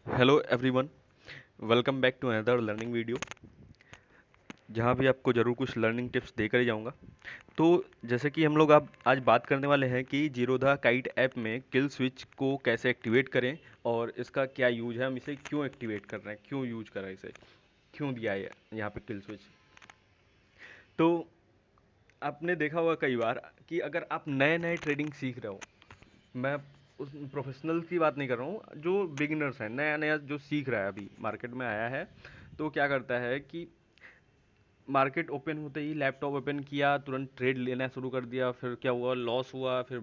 Hello everyone, welcome back to another learning video. जहाँ भी आपको ज़रूर कुछ लर्निंग टिप्स देकर ही जाऊँगा। तो जैसे कि हम लोग अब आज बात करने वाले हैं कि जीरोधा काइट ऐप में किल स्विच को कैसे एक्टिवेट करें और इसका क्या यूज़ है, हम इसे क्यों एक्टिवेट कर रहे हैं, क्यों यूज कर रहे हैं इसे, क्यों दिया है यहाँ पे किल स्विच। तो आपने देखा होगा कई बार कि अगर आप नए नए ट्रेडिंग सीख रहे हो, मैं उस प्रोफेशनल की बात नहीं कर रहा हूँ, जो बिगिनर्स हैं, नया नया जो सीख रहा है, अभी मार्केट में आया है, तो क्या करता है कि मार्केट ओपन होते ही लैपटॉप ओपन किया, तुरंत ट्रेड लेना शुरू कर दिया, फिर क्या हुआ, लॉस हुआ, फिर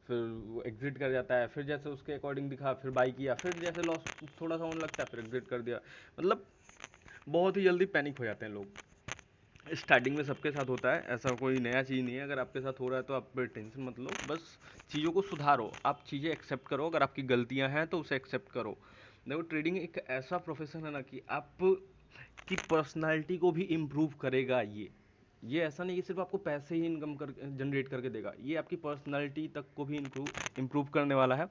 वो एग्जिट कर जाता है, फिर जैसे उसके अकॉर्डिंग दिखा फिर बाई किया, फिर जैसे लॉस थोड़ा सा होने लगता है फिर एग्जिट कर दिया। मतलब बहुत ही जल्दी पैनिक हो जाते हैं लोग। स्टार्टिंग में सबके साथ होता है, ऐसा कोई नया चीज़ नहीं है। अगर आपके साथ हो रहा है तो आप टेंशन मत लो, बस चीज़ों को सुधारो, आप चीज़ें एक्सेप्ट करो, अगर आपकी गलतियां हैं तो उसे एक्सेप्ट करो। देखो, ट्रेडिंग एक ऐसा प्रोफेशन है ना कि आप की पर्सनालिटी को भी इम्प्रूव करेगा ये ऐसा नहीं कि सिर्फ आपको पैसे ही इनकम कर जनरेट करके देगा, ये आपकी पर्सनालिटी तक को भी इम्प्रूव करने वाला है।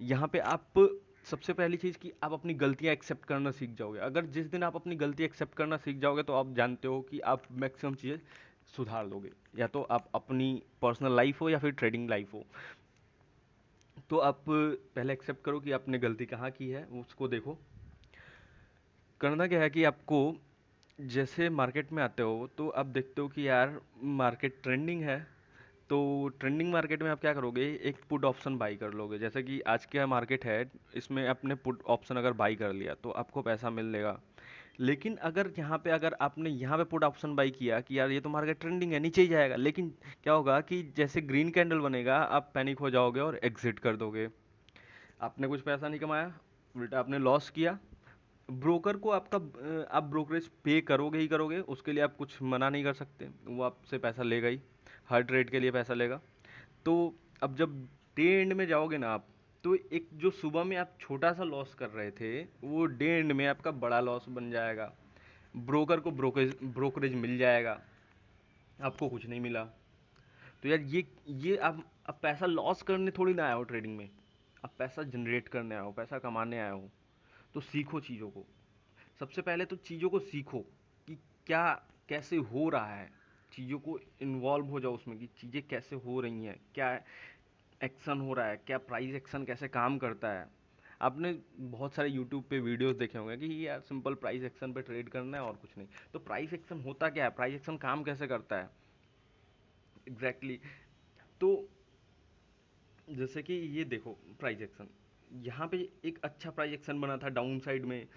यहाँ पे आप सबसे पहली चीज़ कि आप अपनी गलतियाँ एक्सेप्ट करना सीख जाओगे। अगर जिस दिन आप अपनी गलती एक्सेप्ट करना सीख जाओगे तो आप जानते हो कि आप मैक्सिमम चीज़ें सुधार दोगे, या तो आप अपनी पर्सनल लाइफ हो या फिर ट्रेडिंग लाइफ हो। तो आप पहले एक्सेप्ट करो कि आपने गलती कहाँ की है, उसको देखो। करना क्या है कि आपको, जैसे मार्केट में आते हो तो आप देखते हो कि यार मार्केट ट्रेंडिंग है, तो ट्रेंडिंग मार्केट में आप क्या करोगे, एक पुट ऑप्शन बाई कर लोगे। जैसे कि आज क्या मार्केट है, इसमें आपने पुट ऑप्शन अगर बाई कर लिया तो आपको पैसा मिलेगा। लेकिन अगर यहाँ पे, अगर आपने यहाँ पे पुट ऑप्शन बाई किया कि यार ये तो मार्केट ट्रेंडिंग है, नीचे ही जाएगा, लेकिन क्या होगा कि जैसे ग्रीन कैंडल बनेगा आप पैनिक हो जाओगे और एग्जिट कर दोगे। आपने कुछ पैसा नहीं कमाया, उल्टा आपने लॉस किया। ब्रोकर को आपका आप ब्रोकरेज पे करोगे ही करोगे, उसके लिए आप कुछ मना नहीं कर सकते, वो आपसे पैसा लेगा ही, हर ट्रेड के लिए पैसा लेगा। तो अब जब डे एंड में जाओगे ना आप, तो एक जो सुबह में आप छोटा सा लॉस कर रहे थे, वो डे एंड में आपका बड़ा लॉस बन जाएगा। ब्रोकर को ब्रोकरेज ब्रोकरेज मिल जाएगा, आपको कुछ नहीं मिला। तो यार ये आप पैसा लॉस करने थोड़ी ना आए हो ट्रेडिंग में, आप पैसा जनरेट करने आए हो, पैसा कमाने आए हो। तो सीखो चीज़ों को। सबसे पहले तो चीज़ों को सीखो कि क्या कैसे हो रहा है, चीज़ों को इन्वॉल्व हो जाओ उसमें कि चीज़ें कैसे हो रही हैं, क्या एक्शन हो रहा है, क्या प्राइस एक्शन कैसे काम करता है। आपने बहुत सारे यूट्यूब पे वीडियोस देखे होंगे कि यार सिंपल प्राइस एक्शन पे ट्रेड करना है और कुछ नहीं। तो प्राइस एक्शन होता क्या है, प्राइस एक्शन काम कैसे करता है एग्जैक्टली exactly। तो जैसे कि ये देखो, प्राइस एक्शन, यहाँ पे एक अच्छा प्राइस एक्शन बना था डाउन साइड में,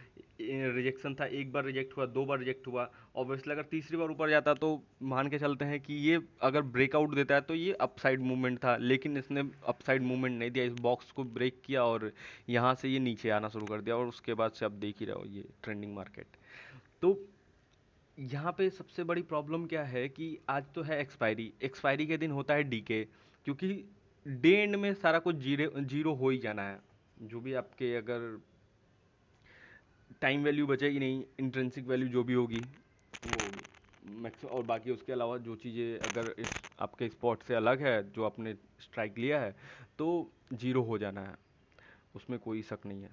रिजेक्शन था, एक बार रिजेक्ट हुआ, दो बार रिजेक्ट हुआ। ऑब्वियसली अगर तीसरी बार ऊपर जाता तो मान के चलते हैं कि ये अगर ब्रेकआउट देता है तो ये अपसाइड मूवमेंट था, लेकिन इसने अपसाइड मूवमेंट नहीं दिया, इस बॉक्स को ब्रेक किया और यहाँ से ये नीचे आना शुरू कर दिया, और उसके बाद से आप देख ही रहे हो ये ट्रेंडिंग मार्केट। तो यहाँ पे सबसे बड़ी प्रॉब्लम क्या है कि आज तो है एक्सपायरी, एक्सपायरी के दिन होता है डीके, क्योंकि डे एंड में सारा कुछ जीरो जीरो हो ही जाना है। जो भी आपके, अगर टाइम वैल्यू बचेगी नहीं, इंट्रिंसिक वैल्यू जो भी होगी वो होगी मैक्स, और बाकी उसके अलावा जो चीज़ें अगर इस आपके स्पॉट से अलग है, जो आपने स्ट्राइक लिया है, तो जीरो हो जाना है, उसमें कोई शक नहीं है।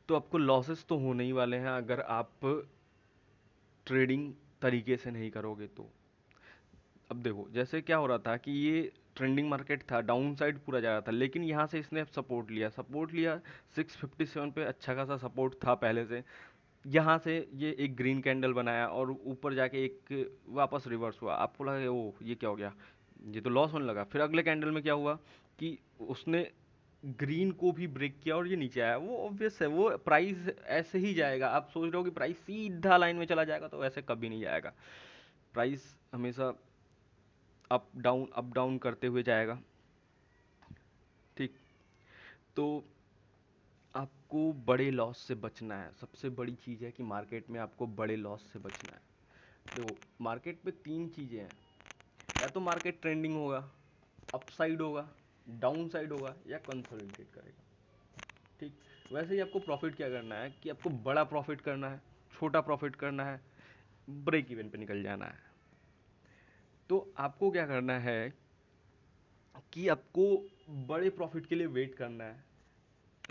तो आपको लॉसेस तो होने ही वाले हैं अगर आप ट्रेडिंग तरीके से नहीं करोगे तो। अब देखो, जैसे क्या हो रहा था कि ये ट्रेंडिंग मार्केट था, डाउन साइड पूरा जा रहा था, लेकिन यहाँ से इसने सपोर्ट लिया 657 पे, अच्छा खासा सपोर्ट था पहले से। यहाँ से ये एक ग्रीन कैंडल बनाया और ऊपर जाके एक वापस रिवर्स हुआ, आपको लगा ओ ये क्या हो गया, ये तो लॉस होने लगा। फिर अगले कैंडल में क्या हुआ कि उसने ग्रीन को भी ब्रेक किया और ये नीचे आया। वो ऑब्वियस है, वो प्राइस ऐसे ही जाएगा। आप सोच रहे हो कि प्राइस सीधा लाइन में चला जाएगा, तो ऐसे कभी नहीं जाएगा। प्राइस हमेशा अप डाउन करते हुए जाएगा। ठीक। तो आपको बड़े लॉस से बचना है, सबसे बड़ी चीज़ है कि मार्केट में आपको बड़े लॉस से बचना है। देखो, मार्केट पे तीन चीज़ें हैं, या तो मार्केट ट्रेंडिंग होगा, अपसाइड होगा, डाउन साइड होगा, या कंसोलिडेट करेगा। ठीक। वैसे ही आपको प्रॉफिट क्या करना है कि आपको बड़ा प्रॉफिट करना है, छोटा प्रॉफिट करना है, ब्रेक इवन पे निकल जाना है। तो आपको क्या करना है कि आपको बड़े प्रॉफिट के लिए वेट करना है,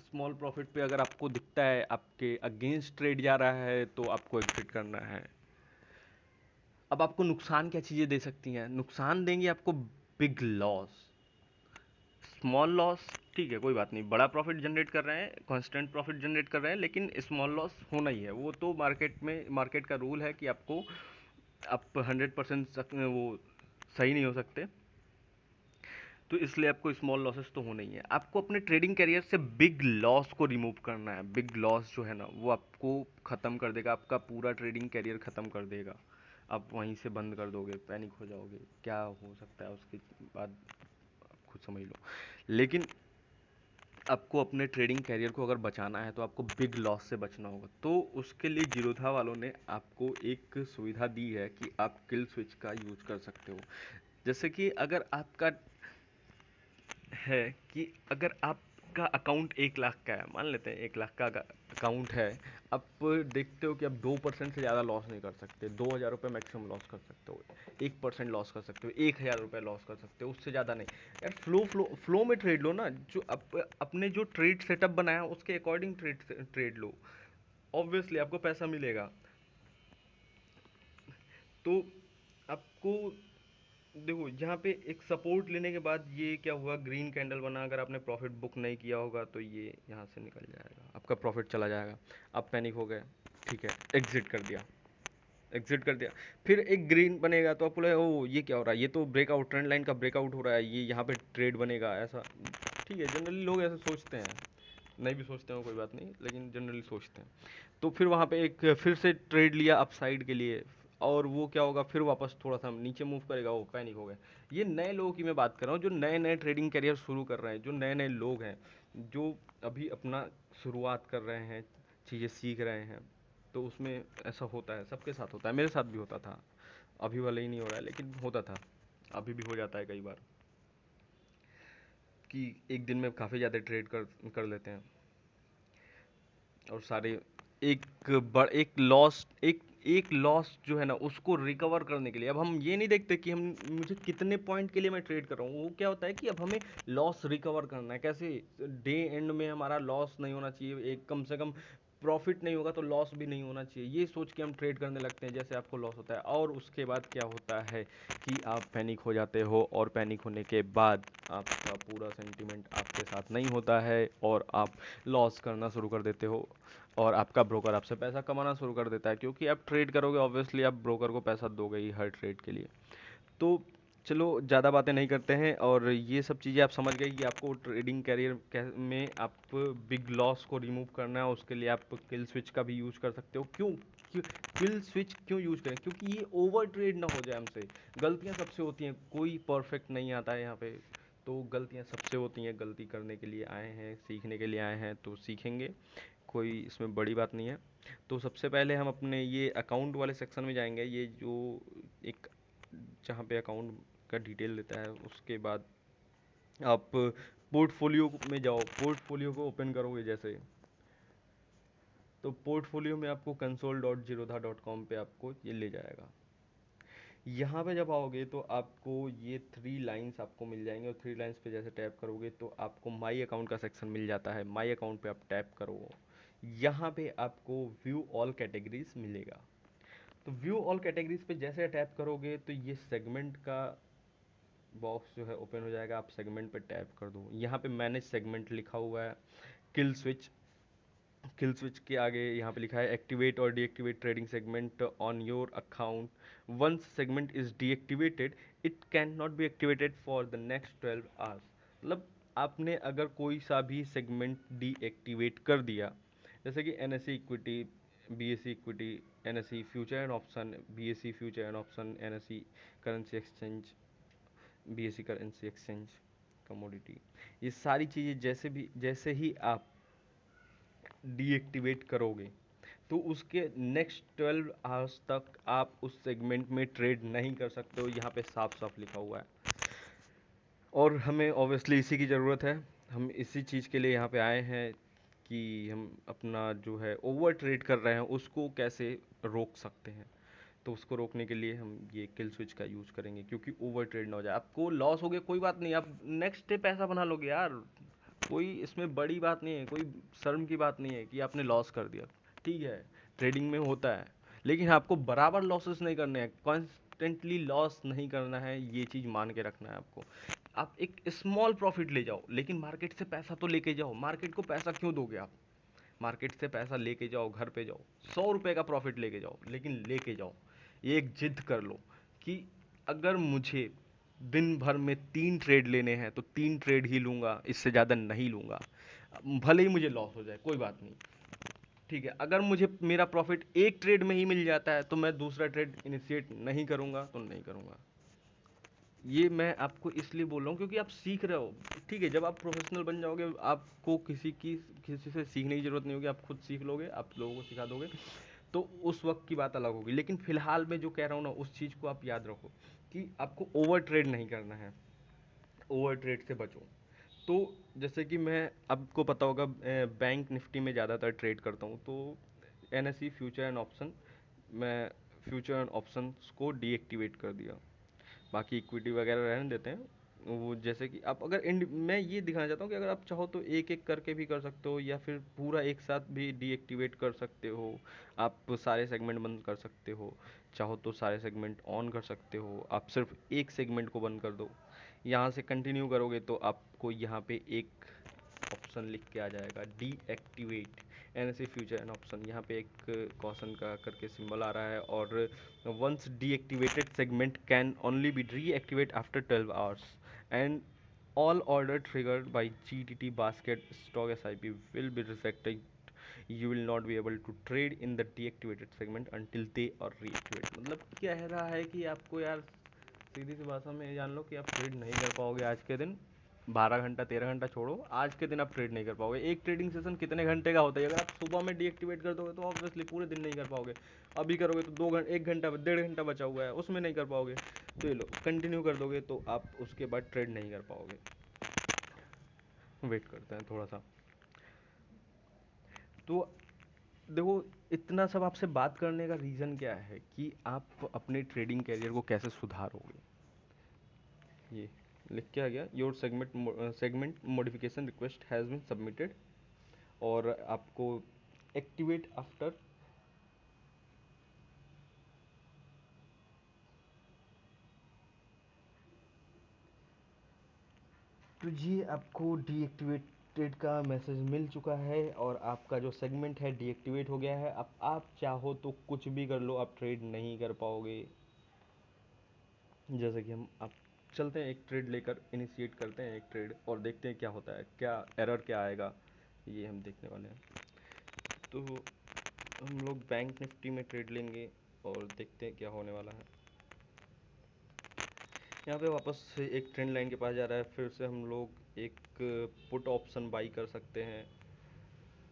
स्मॉल प्रॉफिट पे अगर आपको दिखता है आपके अगेंस्ट ट्रेड जा रहा है तो आपको एग्जिट करना है। अब आपको नुकसान क्या चीज़ें दे सकती हैं? नुकसान देंगी आपको बिग लॉस। स्मॉल लॉस ठीक है, कोई बात नहीं, बड़ा प्रॉफिट जनरेट कर रहे हैं, कांस्टेंट प्रॉफिट जनरेट कर रहे हैं, लेकिन स्मॉल लॉस होना ही है। वो तो मार्केट का रूल है कि आपको आप 100% वो सही नहीं हो सकते, तो इसलिए आपको स्मॉल लॉसेस तो होना ही है। आपको अपने ट्रेडिंग करियर से बिग लॉस को रिमूव करना है। बिग लॉस जो है ना वो आपको ख़त्म कर देगा, आपका पूरा ट्रेडिंग करियर ख़त्म कर देगा। आप वहीं से बंद कर दोगे, पैनिक हो जाओगे, क्या हो सकता है उसके बाद आप खुद समझ लो। लेकिन आपको अपने ट्रेडिंग करियर को अगर बचाना है तो आपको बिग लॉस से बचना होगा। तो उसके लिए जीरोधा वालों ने आपको एक सुविधा दी है कि आप किल स्विच का यूज कर सकते हो। जैसे कि अगर आपका है कि अगर आपका अकाउंट 1 लाख का है, मान लेते हैं 1 लाख का अकाउंट है, आप देखते हो कि आप 2% से ज़्यादा लॉस नहीं कर सकते, 2,000 रुपये मैक्सिमम लॉस कर सकते हो, 1% लॉस कर सकते हो, 1,000 रुपये लॉस कर सकते हो, उससे ज़्यादा नहीं। यार फ्लो में ट्रेड लो ना, जो अपने जो ट्रेड सेटअप बनाया उसके अकॉर्डिंग ट्रेड लो, ऑब्वियसली आपको पैसा मिलेगा। तो आपको देखो यहाँ पे एक सपोर्ट लेने के बाद ये क्या हुआ, ग्रीन कैंडल बना, अगर आपने प्रॉफिट बुक नहीं किया होगा तो ये यहाँ से निकल जाएगा, आपका प्रॉफिट चला जाएगा। आप पैनिक हो गए, ठीक है, एग्जिट कर दिया, एग्जिट कर दिया। फिर एक ग्रीन बनेगा तो आपको लगेगा ओ ये क्या हो रहा है, ये तो ब्रेकआउट, ट्रेंड लाइन का ब्रेकआउट हो रहा है, ये यहाँ पे ट्रेड बनेगा ऐसा। ठीक है, जनरली लोग ऐसे सोचते हैं, नहीं भी सोचते हो कोई बात नहीं, लेकिन जनरली सोचते हैं। तो फिर वहाँ पे एक फिर से ट्रेड लिया अपसाइड के लिए, और वो क्या होगा, फिर वापस थोड़ा सा नीचे मूव करेगा, वो पैनिक हो गए। ये नए लोगों की मैं बात कर रहा हूँ, जो नए नए ट्रेडिंग करियर शुरू कर रहे हैं, जो नए नए लोग हैं, जो अभी अपना शुरुआत कर रहे हैं, चीज़ें सीख रहे हैं। तो उसमें ऐसा होता है, सबके साथ होता है, मेरे साथ भी होता था। अभी वाला ही नहीं हो रहा है, लेकिन होता था, अभी भी हो जाता है कई बार, कि एक दिन में काफ़ी ज़्यादा ट्रेड कर कर लेते हैं, और सारे एक एक एक लॉस जो है ना उसको रिकवर करने के लिए, अब हम ये नहीं देखते कि हम मुझे कितने पॉइंट के लिए मैं ट्रेड कर रहा हूँ। वो क्या होता है कि अब हमें लॉस रिकवर करना है, कैसे डे एंड में हमारा लॉस नहीं होना चाहिए, एक कम से कम प्रॉफिट नहीं होगा तो लॉस भी नहीं होना चाहिए, ये सोच के हम ट्रेड करने लगते हैं जैसे आपको लॉस होता है। और उसके बाद क्या होता है कि आप पैनिक हो जाते हो, और पैनिक होने के बाद आपका पूरा सेंटीमेंट आपके साथ नहीं होता है, और आप लॉस करना शुरू कर देते हो, और आपका ब्रोकर आपसे पैसा कमाना शुरू कर देता है, क्योंकि आप ट्रेड करोगे, ऑब्वियसली आप ब्रोकर को पैसा दोगे ही हर ट्रेड के लिए। तो चलो ज़्यादा बातें नहीं करते हैं, और ये सब चीज़ें आप समझ गए कि आपको ट्रेडिंग करियर में आप बिग लॉस को रिमूव करना है, उसके लिए आप किल स्विच का भी यूज़ कर सकते हो। क्यों क्यों किल स्विच क्यों यूज़ करें? क्योंकि ये ओवर ट्रेड ना हो जाए हमसे। गलतियाँ सबसे होती हैं, कोई परफेक्ट नहीं आता है यहाँ पे, तो गलतियाँ सबसे होती हैं, गलती करने के लिए आए हैं, सीखने के लिए आए हैं, तो सीखेंगे, कोई इसमें बड़ी बात नहीं है। तो सबसे पहले हम अपने ये अकाउंट वाले सेक्शन में जाएंगे, ये जो एक जहाँ पे अकाउंट का डिटेल देता है, उसके बाद आप पोर्टफोलियो में जाओ, पोर्टफोलियो को ओपन करोगे जैसे, तो पोर्टफोलियो में आपको console.zerodha.com पे आपको ये ले जाएगा। यहाँ पे जब आओगे तो आपको ये 3 लाइंस आपको मिल जाएंगे, और 3 लाइंस पे जैसे टैप करोगे तो आपको माई अकाउंट का सेक्शन मिल जाता है। माई अकाउंट पे आप टैप करो, यहाँ पे आपको व्यू ऑल कैटेगरीज मिलेगा। तो व्यू ऑल कैटेगरीज पे जैसे टैप करोगे तो ये सेगमेंट का बॉक्स जो है ओपन हो जाएगा, आप सेगमेंट पे टैप कर दो, यहाँ पे मैनेज सेगमेंट लिखा हुआ है। किल स्विच किल स्विच के आगे यहाँ पे लिखा है एक्टिवेट और deactivate trading segment on your account, once segment is deactivated it can not be activated for the next 12 hours. मतलब आपने अगर कोई सा भी सेगमेंट डीएक्टिवेट कर दिया, जैसे कि NSC equity, BSc equity, NSC future and option, BSc future and option, NSC currency exchange, BSc currency exchange, commodity, ये सारी चीज़ें जैसे ही आप डीएक्टिवेट करोगे तो उसके नेक्स्ट 12 आवर्स तक आप उस सेगमेंट में ट्रेड नहीं कर सकते हो, यहाँ पे साफ साफ लिखा हुआ है। और हमें ऑब्वियसली इसी की ज़रूरत है, हम इसी चीज़ के लिए यहाँ पे आए हैं कि हम अपना जो है ओवर ट्रेड कर रहे हैं उसको कैसे रोक सकते हैं। तो उसको रोकने के लिए हम ये किल स्विच का यूज़ करेंगे, क्योंकि ओवर ट्रेड ना हो जाए। आपको लॉस हो गया कोई बात नहीं, आप नेक्स्ट डे पैसा बना लोगे यार, कोई इसमें बड़ी बात नहीं है, कोई शर्म की बात नहीं है कि आपने लॉस कर दिया। ठीक है, ट्रेडिंग में होता है, लेकिन आपको बराबर लॉसेस नहीं करने हैं, कॉन्स्टेंटली लॉस नहीं करना है, ये चीज़ मान के रखना है आपको। आप एक स्मॉल प्रॉफिट ले जाओ, लेकिन मार्केट से पैसा तो लेके जाओ। मार्केट को पैसा क्यों दोगे आप? मार्केट से पैसा लेके जाओ, घर पे जाओ, 100 रुपये का प्रॉफिट लेके जाओ, लेकिन लेके जाओ। ये एक जिद कर लो कि अगर मुझे दिन भर में 3 ट्रेड लेने हैं तो 3 ट्रेड ही लूंगा, इससे ज़्यादा नहीं लूंगा। भले ही मुझे लॉस हो जाए, कोई बात नहीं। ठीक है, अगर मुझे मेरा प्रॉफिट एक ट्रेड में ही मिल जाता है तो मैं दूसरा ट्रेड इनिशिएट नहीं करूंगा, तो नहीं करूंगा। ये मैं आपको इसलिए बोल रहा हूँ क्योंकि आप सीख रहे हो। ठीक है, जब आप प्रोफेशनल बन जाओगे, आपको किसी से सीखने की जरूरत नहीं होगी, आप खुद सीख लोगे, आप लोगों को सिखा दोगे, तो उस वक्त की बात अलग होगी। लेकिन फिलहाल मैं जो कह रहा हूँ ना, उस चीज़ को आप याद रखो कि आपको ओवर ट्रेड नहीं करना है, ओवर ट्रेड से बचो। तो जैसे कि मैं, आपको पता होगा, बैंक निफ्टी में ज़्यादातर ट्रेड करता हूँ, तो एनएसई फ्यूचर एंड ऑप्शन, मैं फ्यूचर एंड ऑप्शंस को डीएक्टिवेट कर दिया। बाकी इक्विटी वगैरह रहने देते हैं। वो जैसे कि आप अगर मैं ये दिखाना चाहता हूँ कि अगर आप चाहो तो एक एक करके भी कर सकते हो, या फिर पूरा एक साथ भी डीएक्टिवेट कर सकते हो। आप सारे सेगमेंट बंद कर सकते हो, चाहो तो सारे सेगमेंट ऑन कर सकते हो, आप सिर्फ एक सेगमेंट को बंद कर दो। यहाँ से कंटिन्यू करोगे तो आपको यहाँ पे एक ऑप्शन लिख के आ जाएगा, deactivate NSA future and option. यहाँ पे एक कॉशन का करके सिंबल आ रहा है, और once deactivated segment can only be reactivate after 12 hours, and all order triggered by GTT basket stock SIP will be rejected. You will not be able to trade in the deactivated segment until they are reactivated। मतलब क्या कह रहा है कि आपको यार, सीधी सी भाषा में जान लो कि आप ट्रेड नहीं कर पाओगे आज के दिन। 12 घंटा 13 घंटा छोड़ो, आज के दिन आप ट्रेड नहीं कर पाओगे। एक ट्रेडिंग सेशन कितने घंटे का होता है? अगर आप सुबह में डीएक्टिवेट कर दोगे तो ऑब्वियसली पूरे दिन नहीं कर पाओगे। अभी करोगे तो 2 घंटे, 1 घंटा, 1.5 घंटा बचा हुआ है, उसमें नहीं कर पाओगे। तो ये लो, कंटिन्यू कर दोगे तो आप उसके बाद ट्रेड नहीं कर पाओगे। वेट करते हैं थोड़ा सा। तो देखो, इतना सब आपसे बात करने का रीज़न क्या है कि आप अपने ट्रेडिंग कैरियर को कैसे सुधारोगे। ये लिख के आ गया, your segment modification request has been submitted, और आपको एक्टिवेट आफ्टर, तो ये आपको डीएक्टिवेटेड का मैसेज मिल चुका है, और आपका जो सेगमेंट है डीएक्टिवेट हो गया है। अब आप चाहो तो कुछ भी कर लो, आप ट्रेड नहीं कर पाओगे। जैसे कि हम, आप चलते हैं एक ट्रेड लेकर, इनिशिएट करते हैं एक ट्रेड और देखते हैं क्या होता है, क्या एरर क्या आएगा, ये हम देखने वाले हैं। तो हम लोग बैंक निफ्टी में ट्रेड लेंगे और देखते हैं क्या होने वाला है। यहाँ पे वापस से एक ट्रेंड लाइन के पास जा रहा है, फिर से हम लोग एक पुट ऑप्शन बाई कर सकते हैं,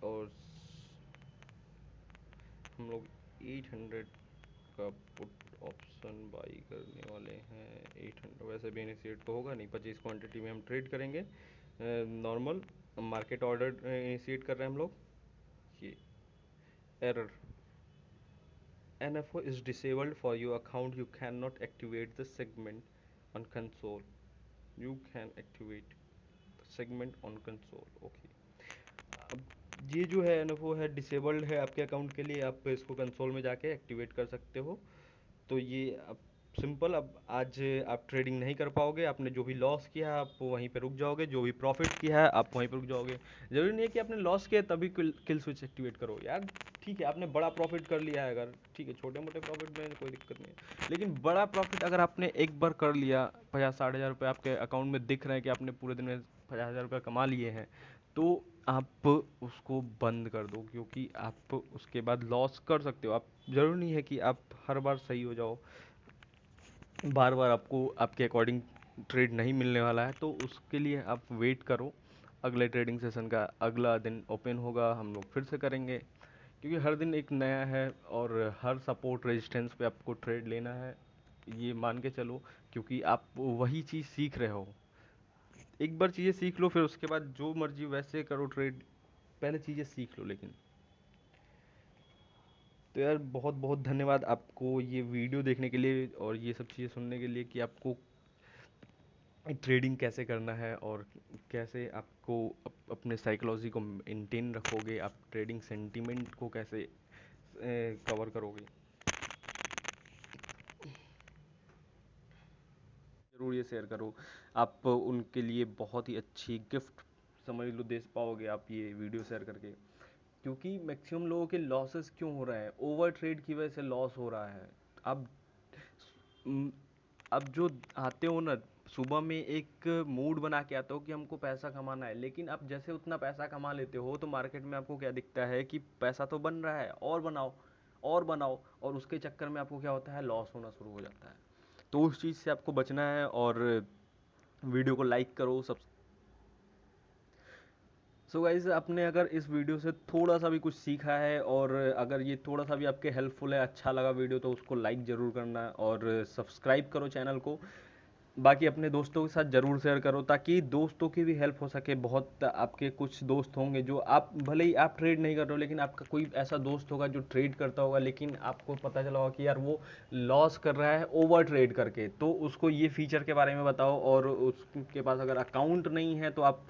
और हम लोग 800 का पुट ऑप्शन बाई करने वाले हैं। 800 वैसे भी इनिशिएट तो होगा नहीं, 25 क्वांटिटी में हम ट्रेड करेंगे। नॉर्मल मार्केट ऑर्डर इनिशिएट कर रहे हैं हम लोग। ये error, NFO is disabled for your account, you cannot activate the segment on console, you can activate the segment on console। Okay, अब ये जो है NFO है, डिसेबल्ड है आपके अकाउंट के लिए, आप इसको कंसोल में जाके एक्टिवेट कर सकते हो। तो ये अब सिंपल, अब आज आप ट्रेडिंग नहीं कर पाओगे, आपने जो भी लॉस किया है आप वहीं पे रुक जाओगे, जो भी प्रॉफिट किया है आप वहीं पे रुक जाओगे। ज़रूरी नहीं है कि आपने लॉस किया तभी किल स्विच एक्टिवेट करो यार। ठीक है, आपने बड़ा प्रॉफिट कर लिया है अगर, ठीक है, छोटे मोटे प्रॉफिट में कोई दिक्कत नहीं है, लेकिन बड़ा प्रॉफिट अगर आपने एक बार कर लिया, 50-60 हज़ार रुपये आपके अकाउंट में दिख रहे हैं कि आपने पूरे दिन में 50,000 रुपये कमा लिए हैं, तो आप उसको बंद कर दो, क्योंकि आप उसके बाद लॉस कर सकते हो। आप, ज़रूरी नहीं है कि आप हर बार सही हो जाओ, बार बार आपको आपके अकॉर्डिंग ट्रेड नहीं मिलने वाला है, तो उसके लिए आप वेट करो। अगले ट्रेडिंग सेशन का अगला दिन ओपन होगा, हम लोग फिर से करेंगे, क्योंकि हर दिन एक नया है, और हर सपोर्ट रेजिस्टेंस पे आपको ट्रेड लेना है, ये मान के चलो। क्योंकि आप वही चीज़ सीख रहे हो, एक बार चीज़ें सीख लो, फिर उसके बाद जो मर्जी वैसे करो ट्रेड, पहले चीज़ें सीख लो। लेकिन तो यार, बहुत बहुत धन्यवाद आपको ये वीडियो देखने के लिए और ये सब चीज़ें सुनने के लिए, कि आपको ट्रेडिंग कैसे करना है और कैसे आपको अपने साइकोलॉजी को मेंटेन रखोगे, आप ट्रेडिंग सेंटीमेंट को कैसे कवर करोगे, ज़रूर ये शेयर करो। आप उनके लिए बहुत ही अच्छी गिफ्ट समझ लो दे पाओगे आप ये वीडियो शेयर करके। क्योंकि मैक्सिमम लोगों के लॉसेस क्यों हो रहे हैं, ओवर ट्रेड की वजह से लॉस हो रहा है। अब म, अब जो आते हो ना, सुबह में एक मूड बना के आते हो कि हमको पैसा कमाना है, लेकिन आप जैसे उतना पैसा कमा लेते हो तो मार्केट में आपको क्या दिखता है कि पैसा तो बन रहा है और बनाओ और बनाओ, और उसके चक्कर में आपको क्या होता है, लॉस होना शुरू हो जाता है। तो उस चीज़ से आपको बचना है। और वीडियो को लाइक करो सब। सो गाइज, आपने अगर इस वीडियो से थोड़ा सा भी कुछ सीखा है और अगर ये थोड़ा सा भी आपके हेल्पफुल है, अच्छा लगा वीडियो, तो उसको लाइक ज़रूर करना और सब्सक्राइब करो चैनल को। बाकी अपने दोस्तों के साथ ज़रूर शेयर करो ताकि दोस्तों की भी हेल्प हो सके। बहुत आपके कुछ दोस्त होंगे जो, आप भले ही आप ट्रेड नहीं कर रहे हो, लेकिन आपका कोई ऐसा दोस्त होगा जो ट्रेड करता होगा, लेकिन आपको पता चला होगा कि यार वो लॉस कर रहा है ओवर ट्रेड करके। तो उसको ये फीचर के बारे में बताओ, और उसके पास अगर अकाउंट नहीं है तो आप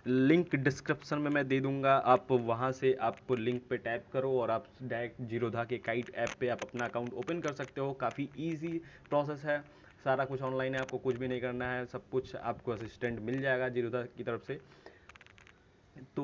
लिंक डिस्क्रिप्शन में मैं दे दूंगा, आप वहाँ से आप लिंक पे टैप करो और आप डायरेक्ट जीरोधा के काइट ऐप पे आप अपना अकाउंट ओपन कर सकते हो। काफ़ी ईजी प्रोसेस है, सारा कुछ ऑनलाइन है, आपको कुछ भी नहीं करना है, सब कुछ आपको असिस्टेंट मिल जाएगा जीरोधा की तरफ से। तो